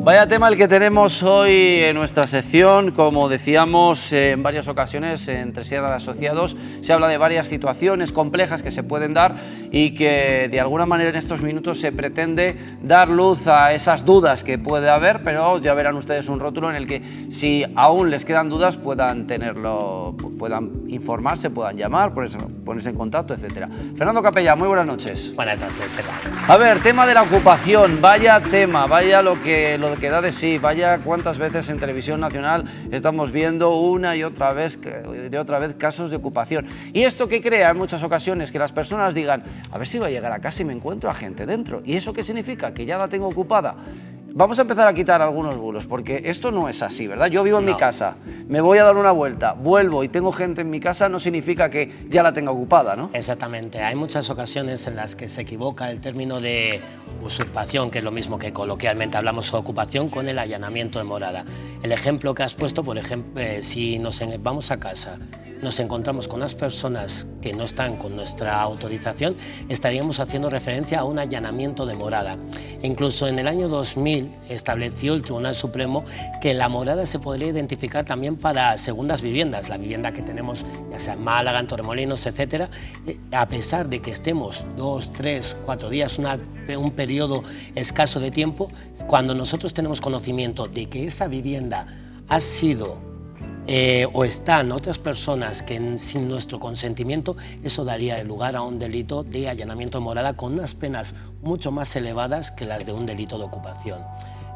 Vaya tema el que tenemos hoy en nuestra sección. Como decíamos en varias ocasiones, en Tresierra de Asociados se habla de varias situaciones complejas que se pueden dar y que de alguna manera en estos minutos se pretende dar luz a esas dudas que puede haber, pero ya verán ustedes un rótulo en el que si aún les quedan dudas puedan tenerlo, puedan informarse, puedan llamar, ponerse en contacto, etcétera. Fernando Capella, muy buenas noches. Buenas noches, ¿qué tal? A ver, tema de la ocupación, vaya tema, vaya lo que da de sí, vaya cuántas veces en Televisión Nacional estamos viendo una y otra vez casos de ocupación. ¿Y esto qué crea en muchas ocasiones? Que las personas digan, a ver si voy a llegar a casa y me encuentro a gente dentro. ¿Y eso qué significa? Que ya la tengo ocupada. Vamos a empezar a quitar algunos bulos, porque esto no es así, ¿verdad? Yo vivo en mi casa, me voy a dar una vuelta, vuelvo y tengo gente en mi casa, no significa que ya la tenga ocupada, ¿no? Exactamente. Hay muchas ocasiones en las que se equivoca el término de usurpación, que es lo mismo que coloquialmente hablamos de ocupación, con el allanamiento de morada. El ejemplo que has puesto, por ejemplo, si vamos a casa, nos encontramos con unas personas que no están con nuestra autorización, estaríamos haciendo referencia a un allanamiento de morada. Incluso en el año 2000 estableció el Tribunal Supremo que la morada se podría identificar también para segundas viviendas, la vivienda que tenemos ya sea en Málaga, en Torremolinos, etcétera, a pesar de que estemos 2, 3, 4 días, un periodo escaso de tiempo, cuando nosotros tenemos conocimiento de que esa vivienda ha sido o están otras personas que sin nuestro consentimiento, eso daría lugar a un delito de allanamiento de morada con unas penas mucho más elevadas que las de un delito de ocupación.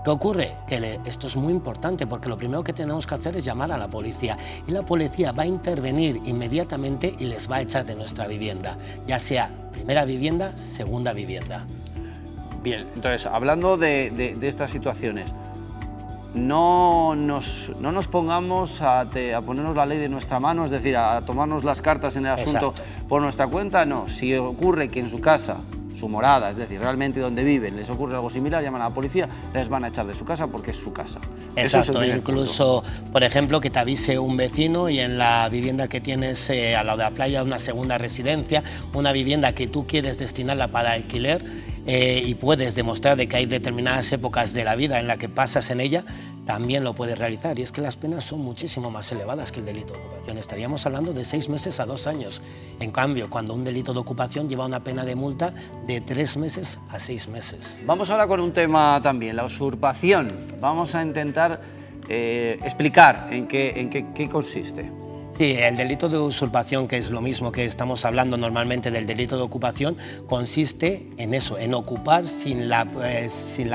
¿Qué ocurre? Que esto es muy importante porque lo primero que tenemos que hacer es llamar a la policía y la policía va a intervenir inmediatamente y les va a echar de nuestra vivienda, ya sea primera vivienda, segunda vivienda. Bien, entonces, hablando de estas situaciones, no nos pongamos a ponernos la ley de nuestra mano, es decir, a tomarnos las cartas en el asunto. Exacto. Por nuestra cuenta, no. Si ocurre que en su casa, su morada, es decir, realmente donde viven, les ocurre algo similar, llaman a la policía, les van a echar de su casa porque es su casa. Exacto, incluso, por ejemplo, que te avise un vecino y en la vivienda que tienes al lado de la playa, una segunda residencia, una vivienda que tú quieres destinarla para alquiler, y puedes demostrar de que hay determinadas épocas de la vida en la que pasas en ella, también lo puedes realizar. Y es que las penas son muchísimo más elevadas que el delito de ocupación. Estaríamos hablando de 6 meses a 2 años. En cambio, cuando un delito de ocupación lleva una pena de multa de 3 meses a 6 meses. Vamos ahora con un tema también, la usurpación. Vamos a intentar explicar en qué consiste. Sí, el delito de usurpación, que es lo mismo que estamos hablando normalmente del delito de ocupación, consiste en eso, en ocupar sin la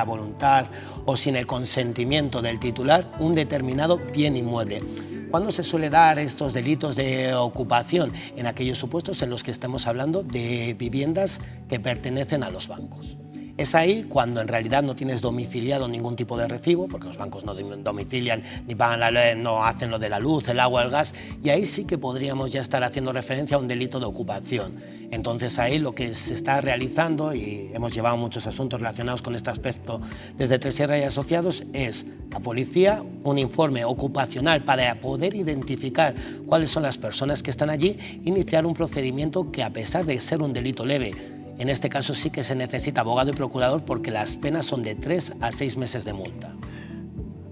voluntad o sin el consentimiento del titular un determinado bien inmueble. ¿Cuándo se suele dar estos delitos de ocupación? En aquellos supuestos en los que estamos hablando de viviendas que pertenecen a los bancos. Es ahí cuando en realidad no tienes domiciliado ningún tipo de recibo, porque los bancos no domicilian ni pagan no hacen lo de la luz, el agua, el gas, y ahí sí que podríamos ya estar haciendo referencia a un delito de ocupación. Entonces ahí lo que se está realizando, y hemos llevado muchos asuntos relacionados con este aspecto desde Tresierra y Asociados, es la policía, un informe ocupacional para poder identificar cuáles son las personas que están allí, iniciar un procedimiento que, a pesar de ser un delito leve, en este caso sí que se necesita abogado y procurador porque las penas son de 3 a 6 meses de multa.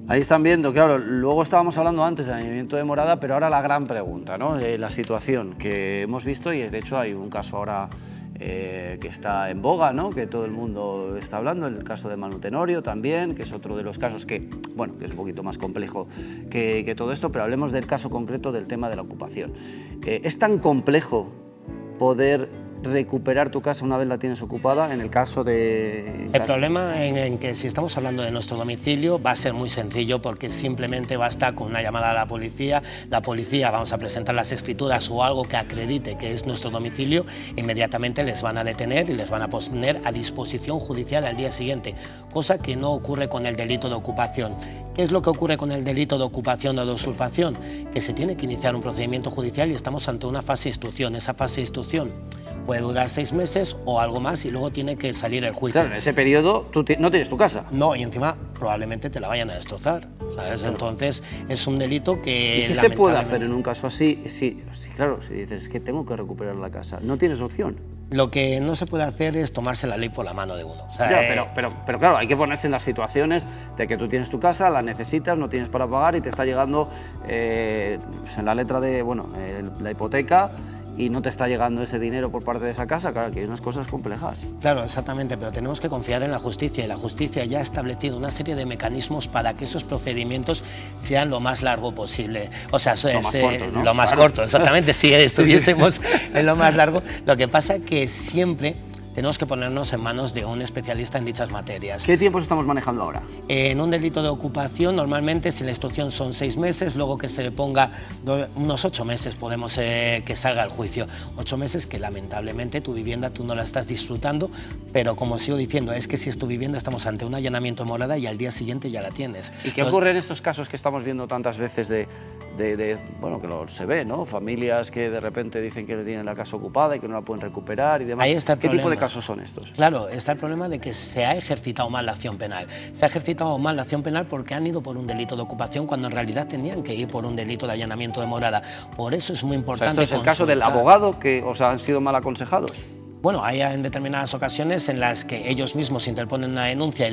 Ahí están viendo, claro, luego estábamos hablando antes del allanamiento de morada, pero ahora la gran pregunta, ¿no? La situación que hemos visto, y de hecho hay un caso ahora que está en boga, ¿no? Que todo el mundo está hablando, el caso de Manu Tenorio también, que es otro de los casos que, bueno, que es un poquito más complejo que todo esto, pero hablemos del caso concreto del tema de la ocupación. ¿Es tan complejo poder recuperar tu casa una vez la tienes ocupada en el caso de... El problema en que si estamos hablando de nuestro domicilio va a ser muy sencillo porque simplemente basta con una llamada a la policía, vamos a presentar las escrituras o algo que acredite que es nuestro domicilio, inmediatamente les van a detener y les van a poner a disposición judicial al día siguiente, cosa que no ocurre con el delito de ocupación. ¿Qué es lo que ocurre con el delito de ocupación o de usurpación? Que se tiene que iniciar un procedimiento judicial y estamos ante una fase de instrucción. Esa fase de instrucción puede durar 6 meses o algo más y luego tiene que salir el juicio. Claro, en ese periodo tú no tienes tu casa. No, y encima probablemente te la vayan a destrozar, ¿sabes? Claro. Entonces es un delito que... ¿Y qué se puede hacer en un caso así? Sí, claro, si dices, es que tengo que recuperar la casa, no tienes opción. Lo que no se puede hacer es tomarse la ley por la mano de uno. O sea, ya, pero claro, hay que ponerse en las situaciones de que tú tienes tu casa, la necesitas, no tienes para pagar y te está llegando pues en la letra de, bueno, la hipoteca, y no te está llegando ese dinero por parte de esa casa. Claro, que hay unas cosas complejas. Claro, exactamente, pero tenemos que confiar en la justicia, y la justicia ya ha establecido una serie de mecanismos para que esos procedimientos sean lo más largo posible. O sea, lo más corto, ¿no? Lo más claro. corto, exactamente, si estuviésemos en lo más largo. Lo que pasa es que siempre tenemos que ponernos en manos de un especialista en dichas materias. ¿Qué tiempos estamos manejando ahora? En un delito de ocupación, normalmente, si la instrucción son 6 meses, luego que se le ponga unos 8 meses, podemos que salga el juicio. 8 meses que lamentablemente tu vivienda tú no la estás disfrutando, pero como sigo diciendo, es que si es tu vivienda estamos ante un allanamiento de morada y al día siguiente ya la tienes. ¿Y qué ocurre en estos casos que estamos viendo tantas veces bueno, que se ve, ¿no? Familias que de repente dicen que tienen la casa ocupada y que no la pueden recuperar y demás. Ahí está el ¿Qué problema. tipo de casos son estos? Claro, está el problema de que se ha ejercitado mal la acción penal. Se ha ejercitado mal la acción penal porque han ido por un delito de ocupación cuando en realidad tenían que ir por un delito de allanamiento de morada. Por eso es muy importante. O sea, ¿esto es el caso del abogado que os han sido mal aconsejados? Bueno, hay en determinadas ocasiones en las que ellos mismos interponen una denuncia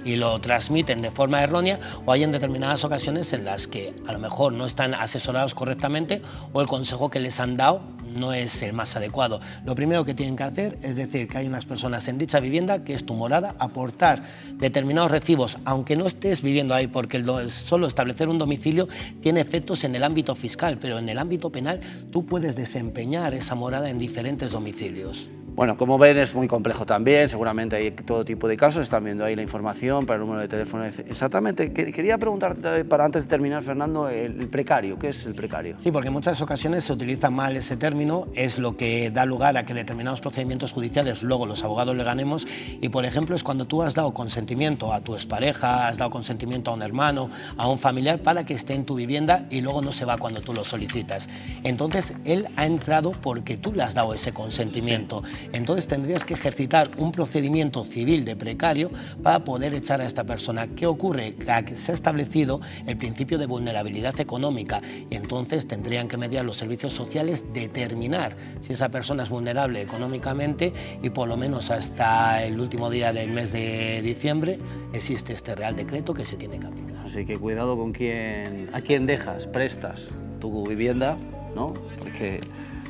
y lo transmiten de forma errónea, o hay en determinadas ocasiones en las que a lo mejor no están asesorados correctamente o el consejo que les han dado no es el más adecuado. Lo primero que tienen que hacer es decir que hay unas personas en dicha vivienda, que es tu morada, aportar determinados recibos, aunque no estés viviendo ahí, porque solo establecer un domicilio tiene efectos en el ámbito fiscal, pero en el ámbito penal tú puedes desempeñar esa morada en diferentes domicilios. Bueno, como ven, es muy complejo también, seguramente hay todo tipo de casos, están viendo ahí la información para el número de teléfono. Exactamente, quería preguntarte, para antes de terminar, Fernando, el precario, ¿qué es el precario? Sí, porque en muchas ocasiones se utiliza mal ese término, es lo que da lugar a que determinados procedimientos judiciales luego los abogados le ganemos, y por ejemplo es cuando tú has dado consentimiento a tu expareja, has dado consentimiento a un hermano, a un familiar para que esté en tu vivienda y luego no se va cuando tú lo solicitas. Entonces él ha entrado porque tú le has dado ese consentimiento. Sí. Entonces tendrías que ejercitar un procedimiento civil de precario para poder echar a esta persona. ¿Qué ocurre? Que se ha establecido el principio de vulnerabilidad económica y entonces tendrían que mediar los servicios sociales, determinar si esa persona es vulnerable económicamente y por lo menos hasta el último día del mes de diciembre existe este Real Decreto que se tiene que aplicar. Así que cuidado con a quién dejas, prestas tu vivienda, ¿no? Porque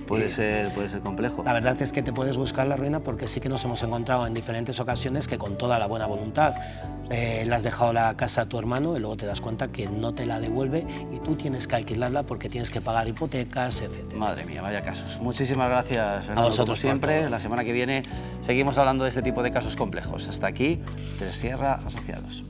puede ser complejo. La verdad es que te puedes buscar la ruina porque sí que nos hemos encontrado en diferentes ocasiones que con toda la buena voluntad le has dejado la casa a tu hermano y luego te das cuenta que no te la devuelve y tú tienes que alquilarla porque tienes que pagar hipotecas, etc. Madre mía, vaya casos. Muchísimas gracias, Fernando, a vosotros, como siempre. La semana que viene seguimos hablando de este tipo de casos complejos. Hasta aquí, Tresierra Asociados.